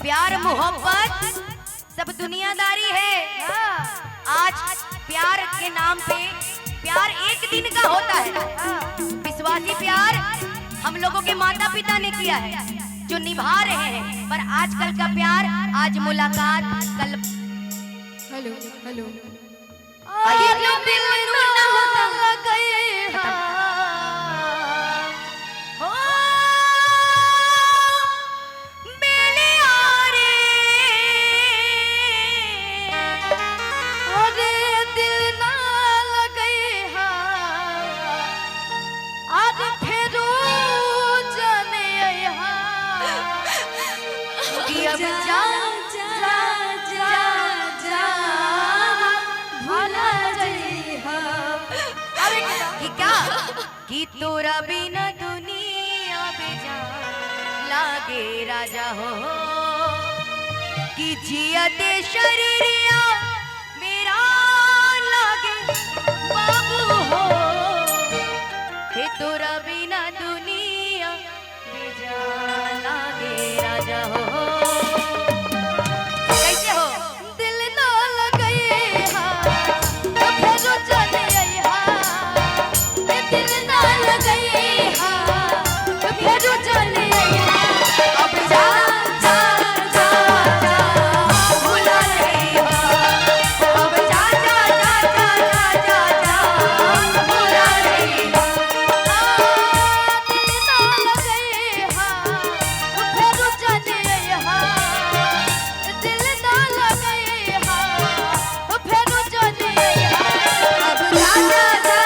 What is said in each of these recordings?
प्यार मोहब्बत सब दुनियादारी है। आज प्यार के नाम पे प्यार एक दिन का होता है। विश्वासी प्यार हम लोगों के माता पिता ने किया है जो निभा रहे हैं, पर आजकल का प्यार आज मुलाकात कल हेलो हेलो कि तोरा बिना दुनिया बेजान लागे राजा हो, कि जियते शरीरिया मेरा लागे बाबू हो। हे तोरा बिना दुनिया बेजान लागे राजा हो। कैसे हो? दिल ना लगे फेरो चले दिल ना लगे फेरो चले अब जा जा जा जा भुला नहीं हो। अब जा जा जा जा जा जा जा भुला नहीं हो। दिल ना लगे फेरो चले दिल ना लगे फेरो चले अब जा जा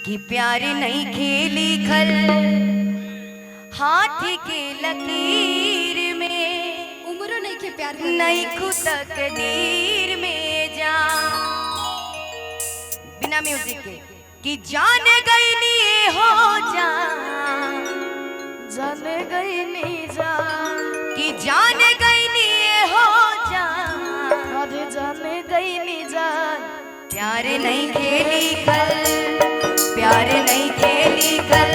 कि प्यार नहीं खेली खल हाथ के लकीर में, उम्र नहीं के प्यार नहीं खुद तकदीर में जा। बिना म्यूजिक के कि जान गई नहीं हो जा जाने गई नी जान कि जाने गई नी ये हो जान, अरे जाने गई नी जान प्यार नहीं खेली कल, प्यार नहीं खेली कल,